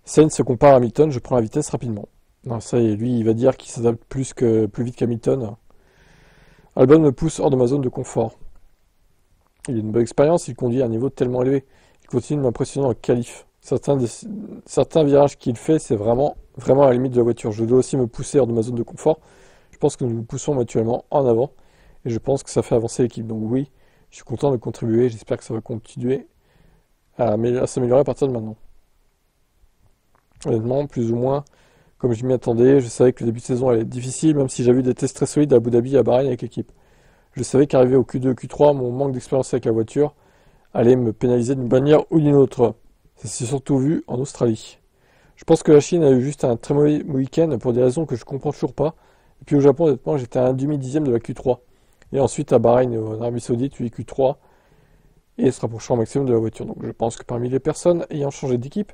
Sainz se compare à Hamilton, je prends la vitesse rapidement. Non, ça y est, lui, il va dire qu'il s'adapte plus vite qu'Hamilton. Albon me pousse hors de ma zone de confort. Il a une bonne expérience, il conduit à un niveau tellement élevé. Il continue de m'impressionner en qualif. Certains virages qu'il fait, c'est vraiment à la limite de la voiture. Je dois aussi me pousser hors de ma zone de confort. Je pense que nous nous poussons mutuellement en avant et je pense que ça fait avancer l'équipe. Donc oui, je suis content de contribuer. J'espère que ça va continuer à s'améliorer à partir de maintenant. Honnêtement, plus ou moins, comme je m'y attendais, je savais que le début de saison allait être difficile, même si j'avais eu des tests très solides à Abu Dhabi et à Bahreïn avec l'équipe. Je savais qu'arriver au Q2, Q3, mon manque d'expérience avec la voiture allait me pénaliser d'une manière ou d'une autre. Ça s'est surtout vu en Australie. Je pense que la Chine a eu juste un très mauvais week-end pour des raisons que je comprends toujours pas. Et puis au Japon, honnêtement, j'étais à un demi-dixième de la Q3. Et ensuite à Bahreïn et en Arabie Saoudite, tu es Q3 et se rapprochera au maximum de la voiture. Donc je pense que parmi les personnes ayant changé d'équipe,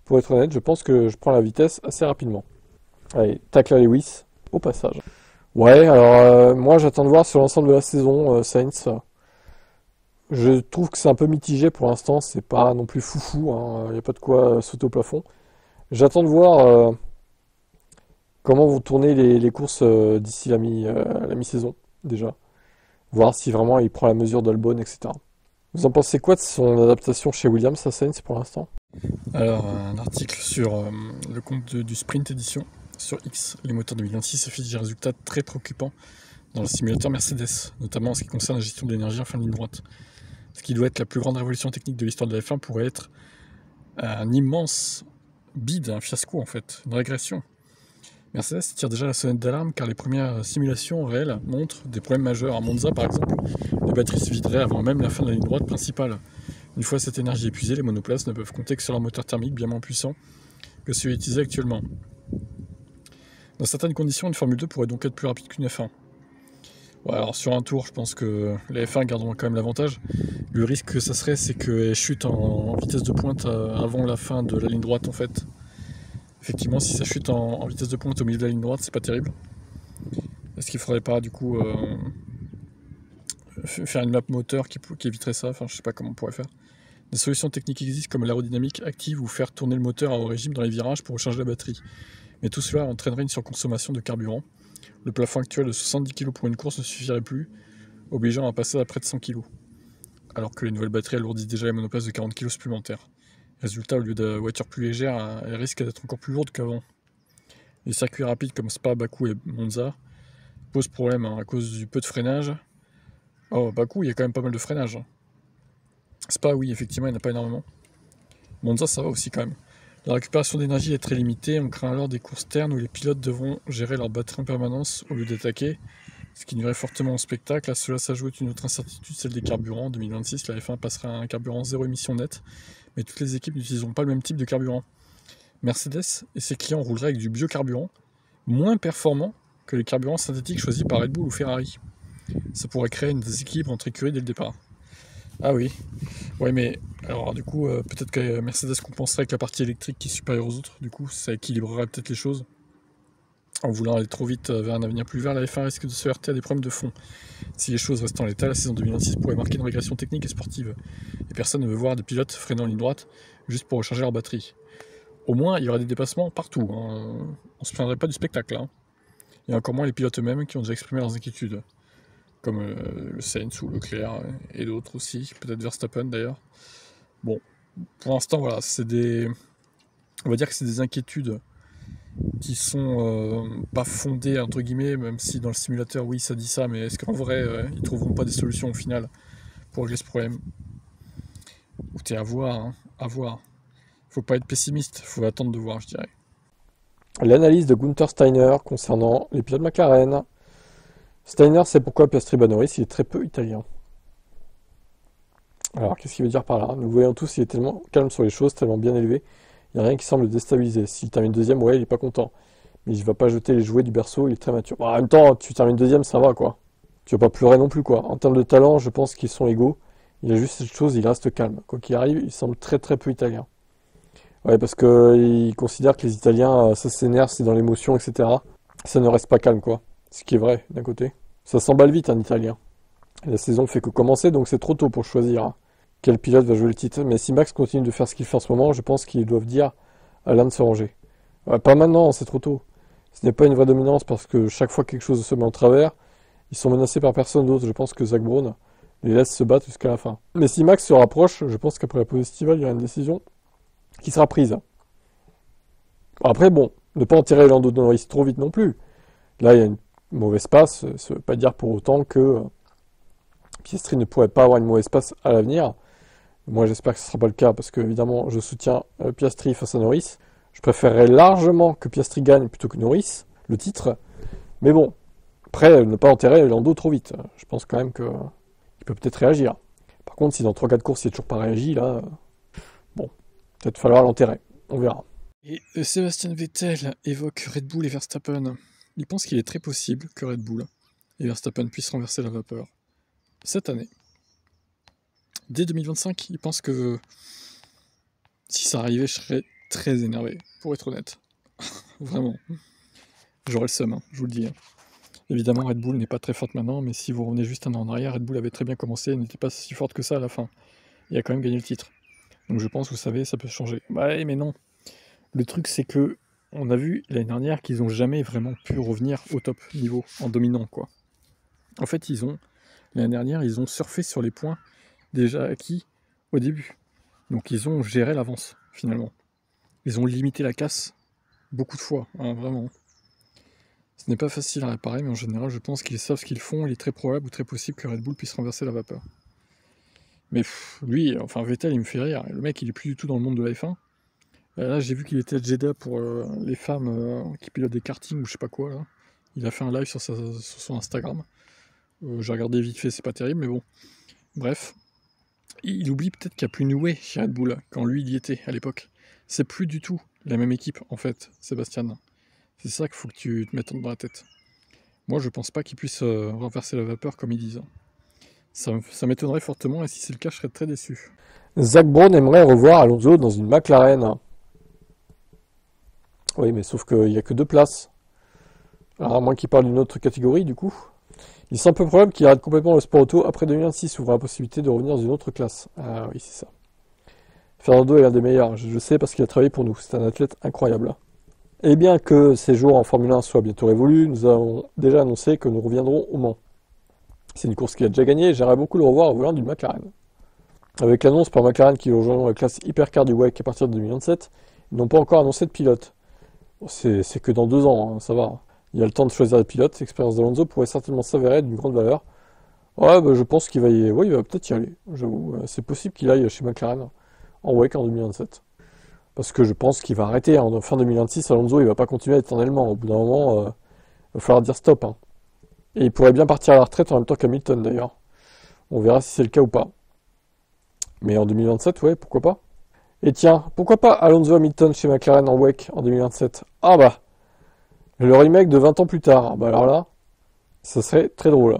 pour être honnête, je pense que je prends la vitesse assez rapidement. Allez, tacle à Lewis, au passage. Ouais, alors moi j'attends de voir sur l'ensemble de la saison Sainz. Je trouve que c'est un peu mitigé pour l'instant, c'est pas non plus foufou, il n'y a pas de quoi sauter au plafond. J'attends de voir comment vont tourner les courses d'ici la mi-saison, déjà. Voir si vraiment il prend la mesure d'Albon, etc. Vous en pensez quoi de son adaptation chez Williams à Sainz pour l'instant? Alors, un article sur le compte du Sprint Edition sur X, les moteurs 2026 affichent des résultats très préoccupants dans le simulateur Mercedes, notamment en ce qui concerne la gestion de l'énergie en fin de ligne droite. Ce qui doit être la plus grande révolution technique de l'histoire de la F1 pourrait être un immense bide, un fiasco en fait, une régression. Mercedes tire déjà la sonnette d'alarme car les premières simulations réelles montrent des problèmes majeurs. À Monza par exemple, les batteries se videraient avant même la fin de la ligne droite principale. Une fois cette énergie épuisée, les monoplaces ne peuvent compter que sur un moteur thermique bien moins puissant que celui utilisé actuellement. Dans certaines conditions, une Formule 2 pourrait donc être plus rapide qu'une F1. Ouais, alors sur un tour, je pense que les F1 garderont quand même l'avantage. Le risque que ça serait, c'est qu'elles chutent en vitesse de pointe avant la fin de la ligne droite en fait. Effectivement, si ça chute en vitesse de pointe au milieu de la ligne droite, c'est pas terrible. Est-ce qu'il faudrait pas du coup faire une map moteur qui éviterait ça? Enfin, je sais pas comment on pourrait faire. Des solutions techniques existent comme l'aérodynamique active ou faire tourner le moteur à haut régime dans les virages pour recharger la batterie. Mais tout cela entraînerait une surconsommation de carburant. Le plafond actuel de 70 kg pour une course ne suffirait plus, obligeant à passer à près de 100 kg. Alors que les nouvelles batteries alourdissent déjà les monoplaces de 40 kg supplémentaires. Résultat, au lieu de voitures plus légères, elles risquent d'être encore plus lourdes qu'avant. Les circuits rapides comme Spa, Bakou et Monza posent problème à cause du peu de freinage. Oh, Bakou, il y a quand même pas mal de freinage. Spa, oui, effectivement, il n'y en a pas énormément. Monza, ça va aussi quand même. La récupération d'énergie est très limitée, on craint alors des courses ternes où les pilotes devront gérer leur batterie en permanence au lieu d'attaquer, ce qui nuirait fortement au spectacle. À cela s'ajoute une autre incertitude, celle des carburants. En 2026, la F1 passera à un carburant zéro émission net, mais toutes les équipes n'utiliseront pas le même type de carburant. Mercedes et ses clients rouleraient avec du biocarburant, moins performant que les carburants synthétiques choisis par Red Bull ou Ferrari. Ça pourrait créer un déséquilibre entre écuries dès le départ. Ah oui, ouais, mais alors du coup, peut-être que Mercedes compenserait avec la partie électrique qui est supérieure aux autres, du coup, ça équilibrerait peut-être les choses. En voulant aller trop vite vers un avenir plus vert, la F1 risque de se heurter à des problèmes de fond. Si les choses restent en l'état, la saison 2026 pourrait marquer une régression technique et sportive. Et personne ne veut voir des pilotes freiner en ligne droite juste pour recharger leur batterie. Au moins, il y aurait des dépassements partout. On se plaindrait pas du spectacle. Hein. Et encore moins les pilotes eux-mêmes qui ont déjà exprimé leurs inquiétudes. Comme le Sainz ou Leclerc et d'autres aussi, peut-être Verstappen d'ailleurs. Bon, pour l'instant, voilà, on va dire que c'est des inquiétudes qui sont pas fondées, entre guillemets, même si dans le simulateur, oui, ça dit ça, mais est-ce qu'en vrai, ils trouveront pas des solutions au final pour régler ce problème? Écoutez, à voir, hein, à voir. Faut pas être pessimiste, faut attendre de voir, je dirais. L'analyse de Gunther Steiner concernant les pilotes McLaren. Steiner sait pourquoi Piastri bat Norris, il est très peu italien. Alors, qu'est-ce qu'il veut dire par là? Nous voyons tous, il est tellement calme sur les choses, tellement bien élevé. Il n'y a rien qui semble le déstabiliser. S'il termine deuxième, ouais, il est pas content. Mais il va pas jeter les jouets du berceau, il est très mature. Bon, en même temps, tu termines deuxième, ça va, quoi. Tu vas pas pleurer non plus, quoi. En termes de talent, je pense qu'ils sont égaux. Il a juste cette chose, il reste calme. Quoi qu'il arrive, il semble très très peu italien. Ouais, parce que il considère que les Italiens, ça s'énerve, c'est dans l'émotion, etc. Ça ne reste pas calme, quoi. Ce qui est vrai, d'un côté. Ça s'emballe vite, un Italien. Et la saison fait que commencer, donc c'est trop tôt pour choisir quel pilote va jouer le titre. Mais si Max continue de faire ce qu'il fait en ce moment, je pense qu'ils doivent dire à l'un de se ranger. Pas maintenant, c'est trop tôt. Ce n'est pas une vraie dominance parce que chaque fois que quelque chose se met en travers, ils sont menacés par personne d'autre. Je pense que Zach Brown les laisse se battre jusqu'à la fin. Mais si Max se rapproche, je pense qu'après la pause estivale, il y aura une décision qui sera prise. Après, bon, ne pas enterrer Lando Norris trop vite non plus. Là, il y a une mauvaise passe. Ça ne veut pas dire pour autant que Piastri ne pourrait pas avoir une mauvaise passe à l'avenir. Moi, j'espère que ce ne sera pas le cas parce que, évidemment, je soutiens Piastri face à Norris. Je préférerais largement que Piastri gagne plutôt que Norris, le titre. Mais bon, après, ne pas enterrer Lando trop vite. Je pense quand même qu'il peut peut-être réagir. Par contre, si dans 3-4 courses, il n'a toujours pas réagi, là, bon, peut-être falloir l'enterrer. On verra. Et Sébastien Vettel évoque Red Bull et Verstappen. Il pense qu'il est très possible que Red Bull et Verstappen puissent renverser la vapeur cette année. Dès 2025, il pense que si ça arrivait, je serais très énervé, pour être honnête. Vraiment. J'aurais le seum, hein, je vous le dis. Évidemment, Red Bull n'est pas très forte maintenant, mais si vous revenez juste un an en arrière, Red Bull avait très bien commencé et n'était pas si forte que ça à la fin. Il a quand même gagné le titre. Donc je pense, vous savez, ça peut changer. Ouais, mais non. Le truc, c'est que on a vu l'année dernière qu'ils n'ont jamais vraiment pu revenir au top niveau, en dominant, quoi. En fait, l'année dernière, ils ont surfé sur les points déjà acquis au début. Donc ils ont géré l'avance, finalement. Ils ont limité la casse beaucoup de fois, hein, vraiment. Ce n'est pas facile à réparer, mais en général, je pense qu'ils savent ce qu'ils font. Il est très probable ou très possible que Red Bull puisse renverser la vapeur. Mais lui, enfin Vettel, il me fait rire. Le mec, il est plus du tout dans le monde de la F1. Là, j'ai vu qu'il était à Jeddah pour les femmes qui pilotent des kartings ou je sais pas quoi. Là. Il a fait un live sur son Instagram. J'ai regardé vite fait, c'est pas terrible, mais bon. Bref. Il oublie peut-être qu'il n'y a plus Newey chez Red Bull quand lui, il y était à l'époque. C'est plus du tout la même équipe, en fait, Sébastien. C'est ça qu'il faut que tu te mettes dans la tête. Moi, je pense pas qu'ils puissent renverser la vapeur comme ils disent. Ça m'étonnerait fortement, et si c'est le cas, je serais très déçu. Zach Brown aimerait revoir Alonso dans une McLaren. Oui, mais sauf qu'il n'y a que 2 places. Alors, à moins qu'il parle d'une autre catégorie, du coup. Il semble peu probable qu'il arrête complètement le sport auto après 2026, ouvrant la possibilité de revenir dans une autre classe. Ah oui, c'est ça. Fernando est l'un des meilleurs, je sais parce qu'il a travaillé pour nous. C'est un athlète incroyable. Et bien que ces jours en Formule 1 soient bientôt révolus, nous avons déjà annoncé que nous reviendrons au Mans. C'est une course qu'il a déjà gagnée et j'aimerais beaucoup le revoir au volant d'une McLaren. Avec l'annonce par McLaren qu'ils rejoindront la classe Hypercar du WEC à partir de 2027, ils n'ont pas encore annoncé de pilote. C'est que dans 2 ans, hein, ça va. Il y a le temps de choisir des pilotes. L'expérience d'Alonso pourrait certainement s'avérer d'une grande valeur. Ouais, je pense qu'il va il va peut-être y aller. J'avoue, c'est possible qu'il aille chez McLaren en WEC en 2027. Parce que je pense qu'il va arrêter. En fin 2026, Alonso, il va pas continuer éternellement. Au bout d'un moment, il va falloir dire stop. Hein. Et il pourrait bien partir à la retraite en même temps qu'Hamilton, d'ailleurs. On verra si c'est le cas ou pas. Mais en 2027, ouais, pourquoi pas. Et tiens, pourquoi pas Alonso Hamilton chez McLaren en WEC en 2027? Ah bah, le remake de 20 ans plus tard. Bah alors là, ça serait très drôle.